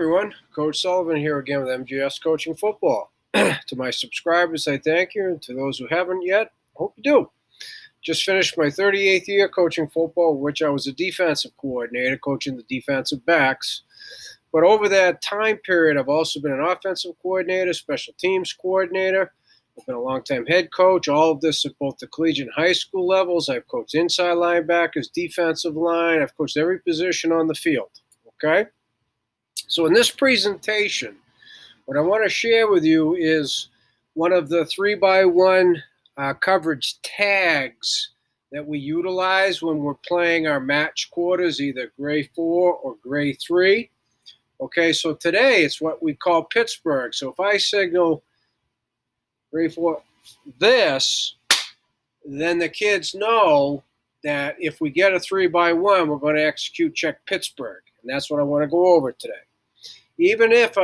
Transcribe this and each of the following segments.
Everyone, Coach Sullivan here again with MGS Coaching Football. To my subscribers, I thank you, and to those who haven't yet, hope you do. Just finished my 38th year coaching football, which I was a defensive coordinator, coaching the defensive backs. But over that time period, I've also been an offensive coordinator, special teams coordinator. I've been a longtime head coach, all of this at both the collegiate and high school levels. I've coached inside linebackers, defensive line. I've coached every position on the field, okay? So in this presentation, what I want to share with you is one of the 3x1 coverage tags that we utilize when we're playing our match quarters, either gray 4 or gray 3. Okay, so today it's what we call Pittsburgh. So if I signal gray 4 this, then the kids know that if we get a 3x1, we're going to execute check Pittsburgh. And that's what I want to go over today. Even if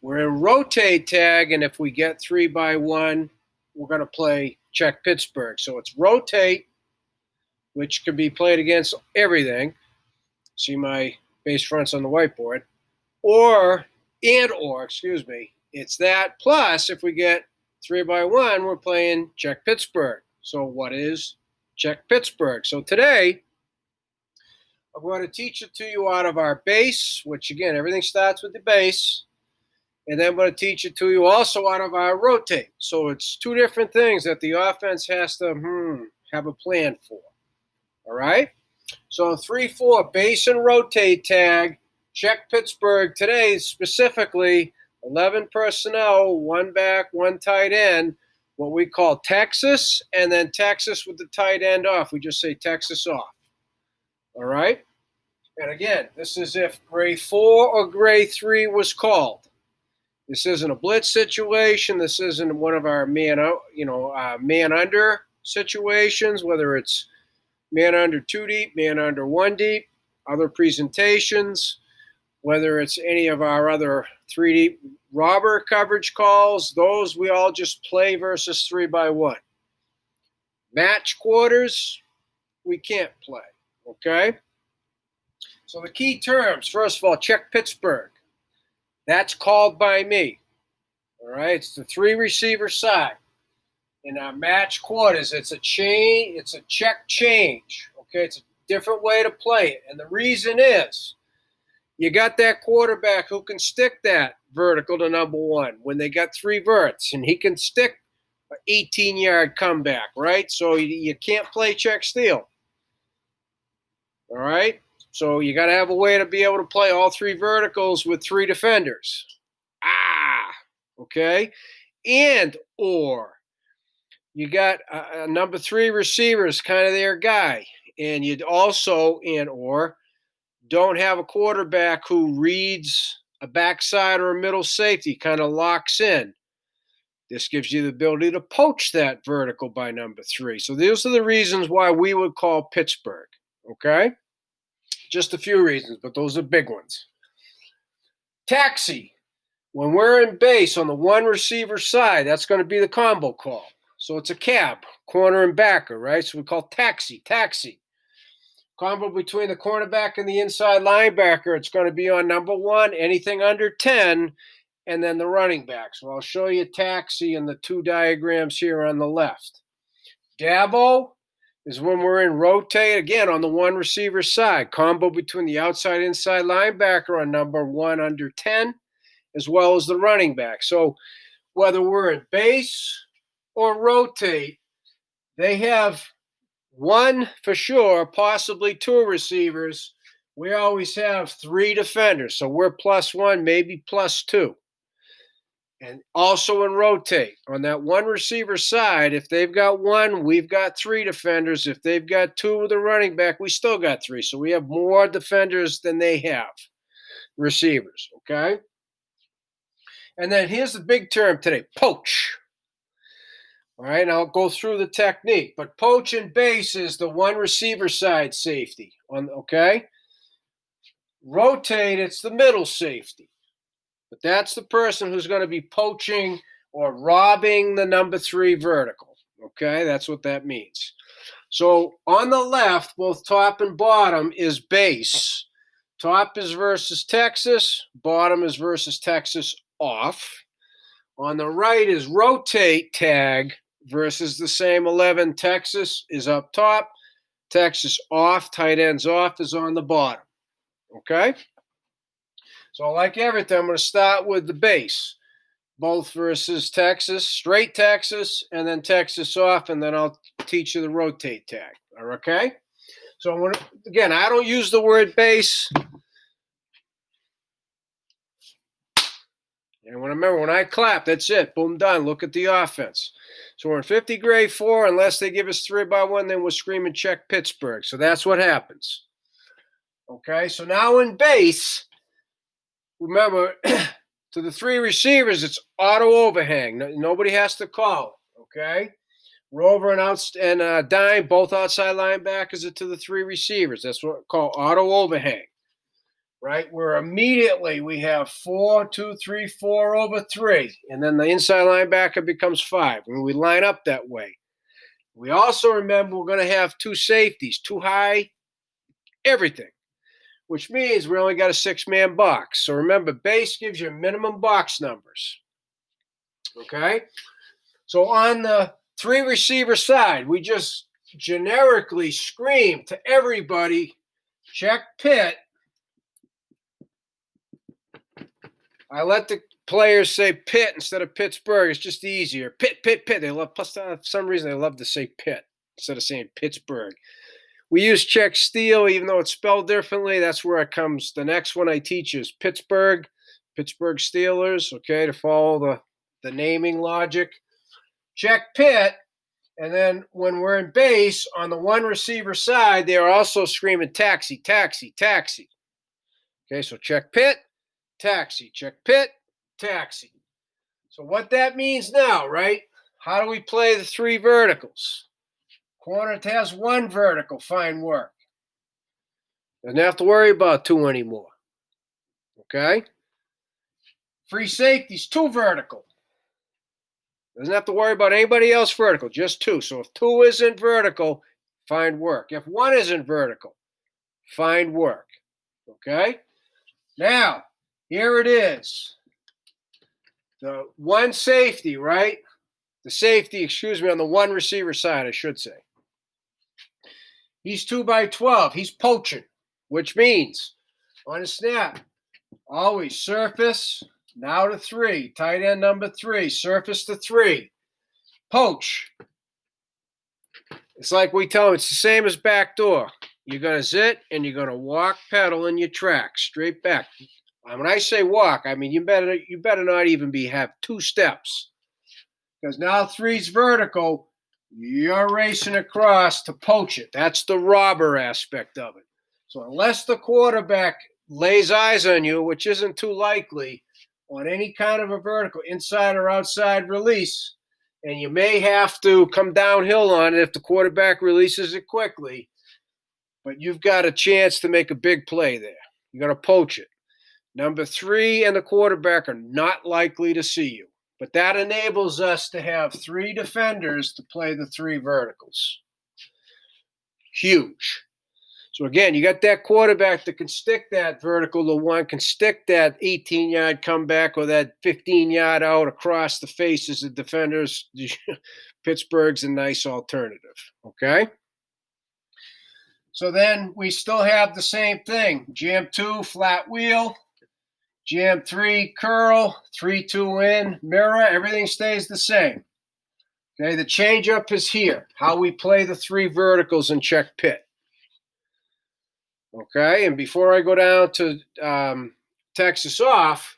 we're in rotate tag, and if we get 3x1, we're going to play check Pittsburgh. So it's rotate, which can be played against everything. See my base fronts on the whiteboard. Or, it's that plus if we get 3x1, we're playing check Pittsburgh. So what is check Pittsburgh? So today, I'm going to teach it to you out of our base, which again, everything starts with the base. And then I'm going to teach it to you also out of our rotate. So it's two different things that the offense has to have a plan for. All right? So 3-4, base and rotate tag, check Pittsburgh. Today, specifically, 11 personnel, 1 back, 1 tight end, what we call Texas, and then Texas with the tight end off. We just say Texas off. All right? And again, this is if gray 4 or gray 3 was called. This isn't a blitz situation. This isn't one of our man under situations, whether it's man under 2 deep, man under 1 deep, other presentations, whether it's any of our other 3 deep robber coverage calls. Those we all just play versus 3x1. Match quarters, we can't play, okay? So the key terms, first of all, check Pittsburgh. That's called by me. All right, it's the 3 receiver side. In our match quarters, it's a check change. Okay, it's a different way to play it. And the reason is you got that quarterback who can stick that vertical to number 1 when they got 3 verts, and he can stick an 18-yard comeback, right? So you can't play check steal. All right? So you got to have a way to be able to play all 3 verticals with 3 defenders. Okay? And or you got a number 3 receiver is kind of their guy. And you'd also, and or, don't have a quarterback who reads a backside or a middle safety, kind of locks in. This gives you the ability to poach that vertical by number 3. So those are the reasons why we would call Pittsburgh. Okay? Just a few reasons, but those are big ones. Taxi. When we're in base on the 1 receiver side, that's going to be the combo call. So it's a cab, corner and backer, right? So we call taxi. Combo between the cornerback and the inside linebacker, it's going to be on number 1, anything under 10, and then the running back. So I'll show you taxi in the 2 diagrams here on the left. Dabo is when we're in rotate, again, on the 1 receiver side. Combo between the outside inside linebacker on number 1 under 10, as well as the running back. So whether we're at base or rotate, they have 1 for sure, possibly 2 receivers. We always have 3 defenders. So we're +1, maybe +2. And also in rotate, on that 1 receiver side, if they've got 1, we've got 3 defenders. If they've got 2 with a running back, we still got 3. So we have more defenders than they have receivers, okay? And then here's the big term today, poach. All right, and I'll go through the technique. But poach and base is the 1 receiver side safety, okay? Rotate, it's the middle safety. But that's the person who's going to be poaching or robbing the number 3 vertical. Okay, that's what that means. So on the left, both top and bottom is base. Top is versus Texas, bottom is versus Texas off. On the right is rotate tag versus the same 11. Texas is up top, Texas off, tight ends off is on the bottom. Okay? So like everything, I'm going to start with the base. Both versus Texas, straight Texas, and then Texas off, and then I'll teach you the rotate tag. Okay? So again, I don't use the word base. And remember, when I clap, that's it. Boom, done. Look at the offense. So we're in 50 grade 4. Unless they give us 3-by-1, then we're screaming check Pittsburgh. So that's what happens. Okay, so now in base, remember, to the 3 receivers, it's auto overhang. Nobody has to call it, okay? Rover and dime, both outside linebackers are to the 3 receivers. That's what we call auto overhang. Right, where immediately we have 4, 2, 3, 4 over 3, and then the inside linebacker becomes 5, and we line up that way. We also remember we're going to have 2 safeties, 2 high, everything, which means we only got a 6-man box. So remember, base gives you minimum box numbers. Okay, so on the 3 receiver side, we just generically scream to everybody, check Pitt. I let the players say Pitt instead of Pittsburgh. It's just easier. Pitt, Pitt, Pitt. They love. Plus, for some reason, they love to say Pitt instead of saying Pittsburgh. We use check steal, even though it's spelled differently. That's where it comes. The next one I teach is Pittsburgh Steelers. Okay, to follow the naming logic. Check Pitt, and then when we're in base on the 1 receiver side, they are also screaming taxi, taxi, taxi. Okay, so check Pitt. Taxi, check Pitt, taxi. So what that means now, right? How do we play the 3 verticals? Corner has 1 vertical, fine work. Doesn't have to worry about 2 anymore. Okay? Free safeties, 2 vertical. Doesn't have to worry about anybody else vertical, just 2. So if 2 isn't vertical, fine work. If 1 isn't vertical, fine work. Okay? Now, here it is. The 1 safety, right? The safety, on the 1 receiver side, I should say. He's 2-by-12. He's poaching, which means on a snap, always surface, now to 3. Tight end number 3, surface to 3. Poach. It's like we tell him, it's the same as backdoor. You're going to zit and you're going to walk pedal in your track, straight back. When I say walk, I mean you better not even have 2 steps, because now 3's vertical. You're racing across to poach it. That's the robber aspect of it. So unless the quarterback lays eyes on you, which isn't too likely, on any kind of a vertical, inside or outside release, and you may have to come downhill on it if the quarterback releases it quickly, but you've got a chance to make a big play there. You're going to poach it. Number 3 and the quarterback are not likely to see you. But that enables us to have 3 defenders to play the 3 verticals. Huge. So again, you got that quarterback that can stick that vertical to 1, can stick that 18-yard comeback or that 15-yard out across the faces of defenders. Pittsburgh's a nice alternative. Okay? So then we still have the same thing. Jam 2, flat wheel. Jam 3, curl, 3-2 in, mirror, everything stays the same. Okay, the change-up is here, how we play the 3 verticals and check Pitt. Okay, and before I go down to Texas off,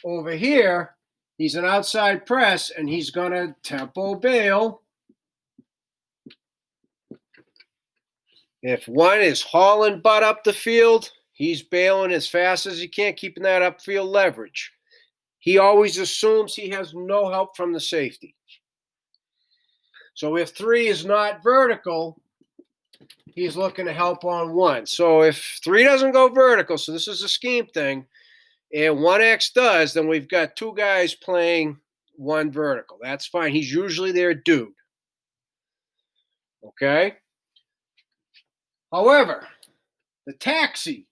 over here, he's an outside press, and he's going to tempo bail. If 1 is hauling butt up the field, he's bailing as fast as he can, keeping that upfield leverage. He always assumes he has no help from the safety. So if 3 is not vertical, he's looking to help on 1. So if 3 doesn't go vertical, so this is a scheme thing, and 1X does, then we've got 2 guys playing 1 vertical. That's fine. He's usually their dude. Okay? However, the taxi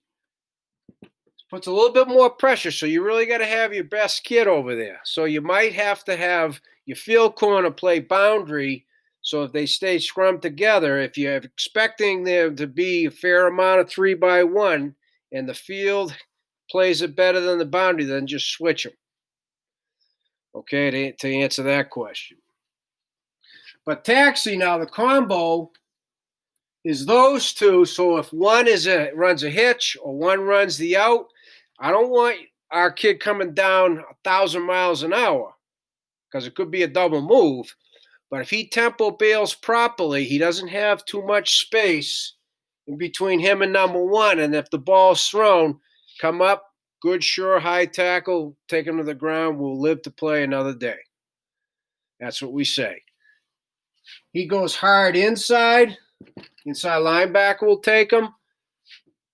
puts a little bit more pressure, so you really got to have your best kid over there. So you might have to have your field corner play boundary, so if they stay scrummed together, if you're expecting there to be a fair amount of 3-by-1 and the field plays it better than the boundary, then just switch them. Okay, to answer that question. But taxi, now the combo is those two. So if one runs a hitch or one runs the out, I don't want our kid coming down 1,000 miles an hour because it could be a double move. But if he tempo bails properly, he doesn't have too much space in between him and number one. And if the ball's thrown, come up, good, sure, high tackle, take him to the ground. We'll live to play another day. That's what we say. He goes hard inside. Inside linebacker will take him.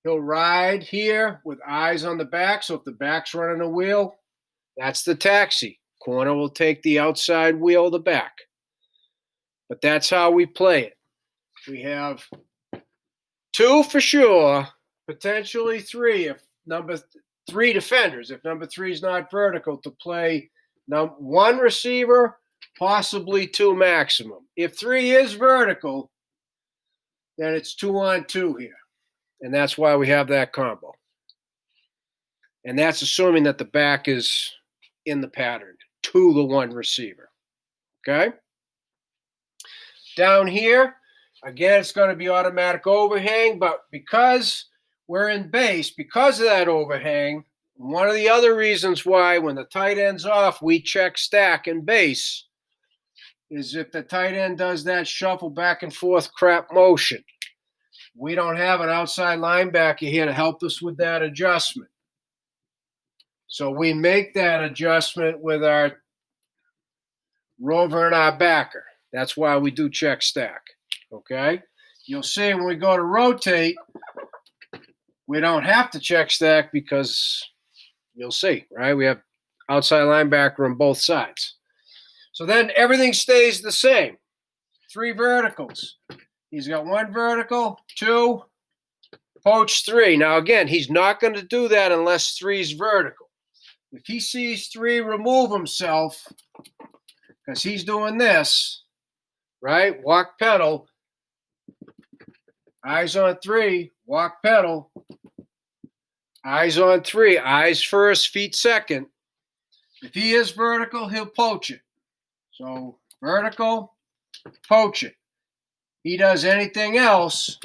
He'll ride here with eyes on the back. So if the back's running a wheel, that's the taxi. Corner will take the outside wheel of the back. But that's how we play it. We have 2 for sure, potentially 3 if number 3 defenders, if number 3 is not vertical, to play 1 receiver, possibly 2 maximum. If 3 is vertical, then it's 2-on-2 here. And that's why we have that combo. And that's assuming that the back is in the pattern to the 1 receiver. Okay? Down here, again, it's going to be automatic overhang, but because we're in base, because of that overhang, one of the other reasons why when the tight end's off, we check stack in base is if the tight end does that shuffle back and forth crap motion. We don't have an outside linebacker here to help us with that adjustment. So we make that adjustment with our rover and our backer. That's why we do check stack, okay? You'll see when we go to rotate, we don't have to check stack because you'll see, right? We have outside linebacker on both sides. So then everything stays the same. 3 verticals. He's got 1 vertical, 2, poach 3. Now, again, he's not going to do that unless 3 is vertical. If he sees 3 remove himself, because he's doing this, right? Walk pedal, eyes on 3, walk pedal, eyes on 3, eyes first, feet second. If he is vertical, he'll poach it. So vertical, poach it. He does anything else,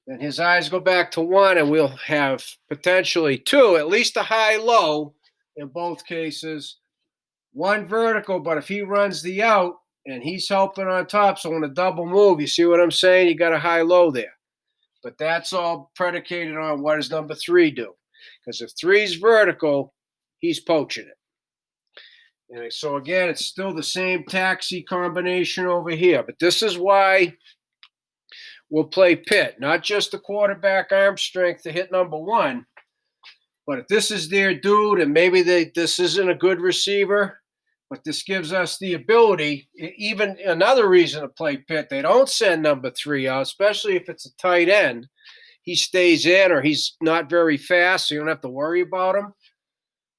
then his eyes go back to 1, and we'll have potentially 2, at least a high-low in both cases. 1 vertical, but if he runs the out and he's helping on top, so on a double move, you see what I'm saying? You got a high-low there. But that's all predicated on what does number 3 do. Because if 3 is vertical, he's poaching it. And so, again, it's still the same taxi combination over here. But this is why we'll play pit, not just the quarterback arm strength to hit number 1, but if this is their dude and maybe this isn't a good receiver, but this gives us the ability, even another reason to play pit, they don't send number 3 out, especially if it's a tight end. He stays in or he's not very fast, so you don't have to worry about him,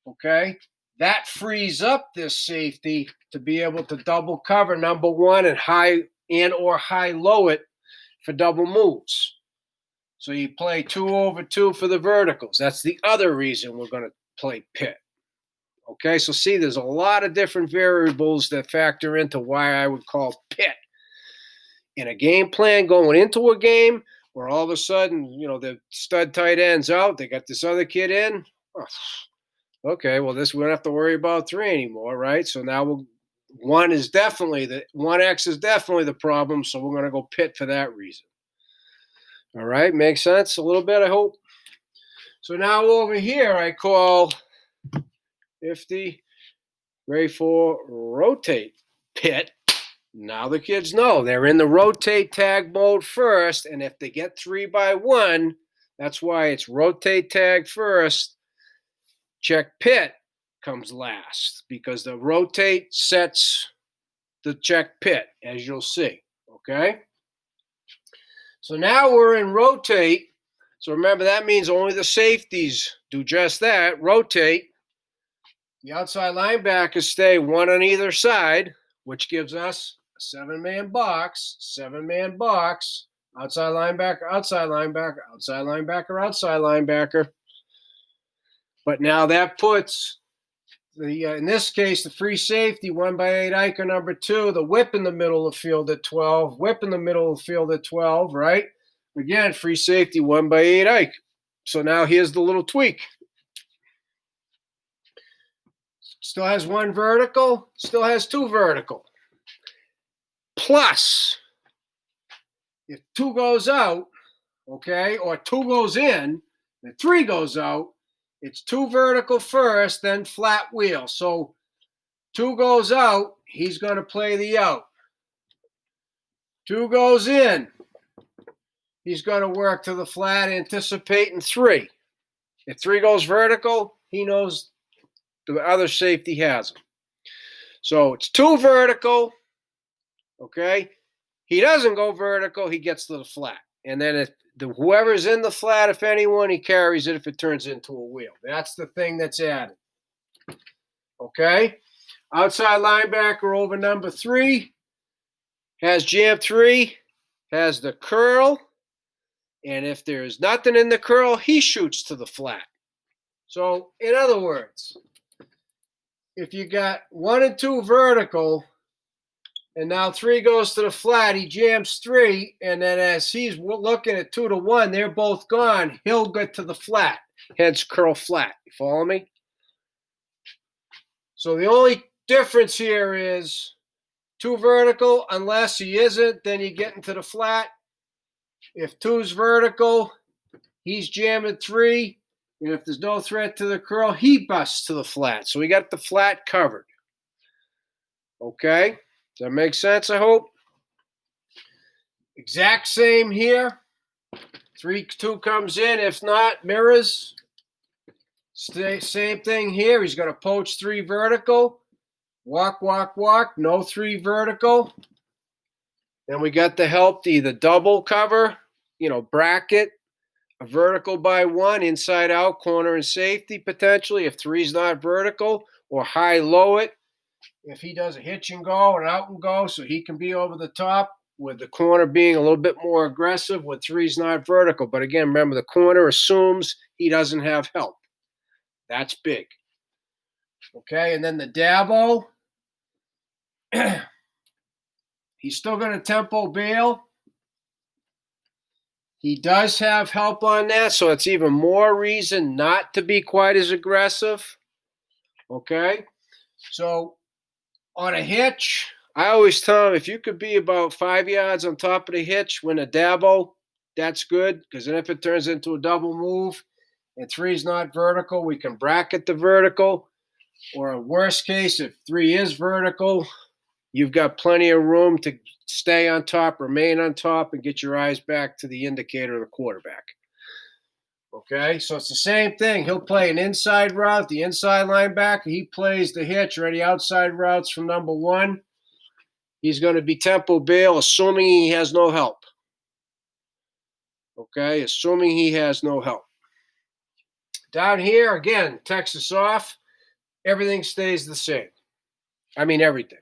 okay? That frees up this safety to be able to double cover number 1 and high-low it for double moves. So you play 2 over 2 for the verticals. That's the other reason we're going to play pit. Okay, so see, there's a lot of different variables that factor into why I would call pit. In a game plan going into a game where all of a sudden, the stud tight end's out, they got this other kid in. Oh, okay, well, we don't have to worry about 3 anymore, right? So now 1X is definitely the problem, so we're going to go pit for that reason. All right, makes sense a little bit, I hope. So now over here, I call 50, ready for rotate pit. Now the kids know they're in the rotate tag mode first, and if they get 3-by-1, that's why it's rotate tag first, check pit comes last, because the rotate sets the check pit, as you'll see, okay? So now we're in rotate. So remember, that means only the safeties do just that, rotate. The outside linebackers stay one on either side, which gives us a seven-man box, outside linebacker, outside linebacker, outside linebacker, outside linebacker. But now that puts the in this case, the free safety, 1x8 Iker number 2, the whip in the middle of the field at 12, whip in the middle of the field at 12, right? Again, free safety, 1x8 Ike. So now here's the little tweak. Still has one vertical, still has two vertical. Plus, if 2 goes out, okay, or 2 goes in, and 3 goes out, it's 2 vertical first, then flat wheel. So 2 goes out, he's going to play the out. 2 goes in, he's going to work to the flat, anticipating 3. If 3 goes vertical, he knows the other safety has him. So it's 2 vertical, okay? He doesn't go vertical, he gets to the flat. And then if whoever's in the flat, if anyone, he carries it if it turns into a wheel. That's the thing that's added. Okay? Outside linebacker over number 3 has jam 3, has the curl, and if there's nothing in the curl, he shoots to the flat. So, in other words, if you got 1 and 2 vertical, and now 3 goes to the flat, he jams 3, and then as he's looking at 2 to 1, they're both gone, he'll get to the flat, hence curl flat. You follow me? So the only difference here is 2 vertical, unless he isn't, then you get into the flat. If 2's vertical, he's jamming 3, and if there's no threat to the curl, he busts to the flat. So we got the flat covered. Okay? Does that make sense, I hope? Exact same here. 3-2 comes in. If not, mirrors. Same thing here. He's going to poach 3 vertical. Walk, walk, walk. No 3 vertical. Then we got the help to either double cover, bracket, a vertical by 1, inside out, corner and safety potentially if 3's not vertical, or high-low it. If he does a hitch and go and out and go, so he can be over the top, with the corner being a little bit more aggressive when 3's not vertical. But again, remember, the corner assumes he doesn't have help. That's big. Okay, and then the Dabo, he's still going to tempo bail. He does have help on that, so it's even more reason not to be quite as aggressive. Okay, so on a hitch, I always tell him if you could be about 5 yards on top of the hitch when a Dabo, that's good, because then if it turns into a double move and 3's not vertical, we can bracket the vertical. Or a worst case, if 3 is vertical, you've got plenty of room to stay on top, remain on top, and get your eyes back to the indicator of the quarterback. Okay, so it's the same thing. He'll play an inside route, the inside linebacker. He plays the hitch or any outside routes from number 1. He's going to be tempo bail, assuming he has no help. Okay, assuming he has no help. Down here, again, Texas off. Everything stays the same. I mean, everything.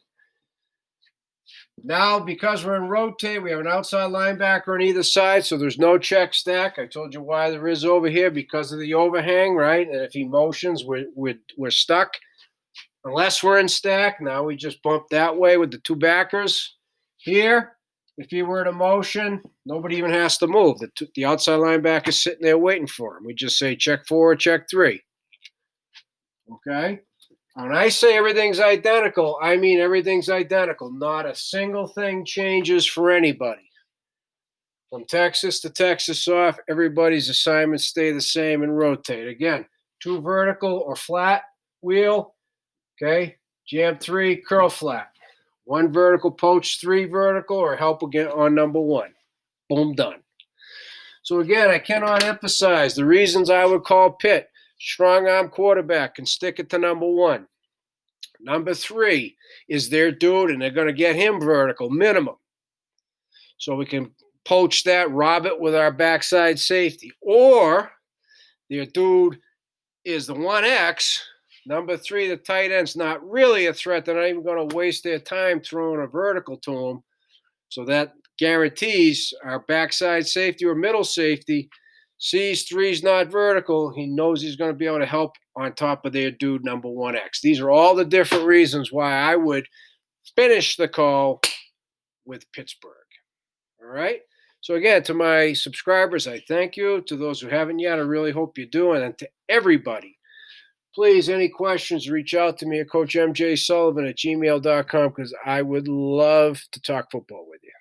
Now, because we're in rotate, we have an outside linebacker on either side, so there's no check stack. I told you why there is over here, because of the overhang, right? And if he motions, we're stuck. Unless we're in stack, now we just bump that way with the 2 backers. Here, if he were to motion, nobody even has to move. The outside linebacker is sitting there waiting for him. We just say check 4 or check 3. Okay? When I say everything's identical, I mean everything's identical. Not a single thing changes for anybody. From Texas to Texas off, everybody's assignments stay the same and rotate. Again, 2 vertical or flat wheel. Okay, jam 3, curl flat. 1 vertical, poach 3 vertical, or help again on number 1. Boom, done. So again, I cannot emphasize the reasons I would call Pitt. Strong arm quarterback, can stick it to number 1. Number 3 is their dude, and they're going to get him vertical, minimum. So we can poach that, rob it with our backside safety. Or their dude is the 1X. Number 3, the tight end's not really a threat. They're not even going to waste their time throwing a vertical to him. So that guarantees our backside safety or middle safety sees 3's not vertical. He knows he's going to be able to help on top of their dude number 1X. These are all the different reasons why I would finish the call with Pittsburgh. All right. So again, to my subscribers, I thank you. To those who haven't yet, I really hope you do. And to everybody, please, any questions, reach out to me at CoachMJSullivan@gmail.com because I would love to talk football with you.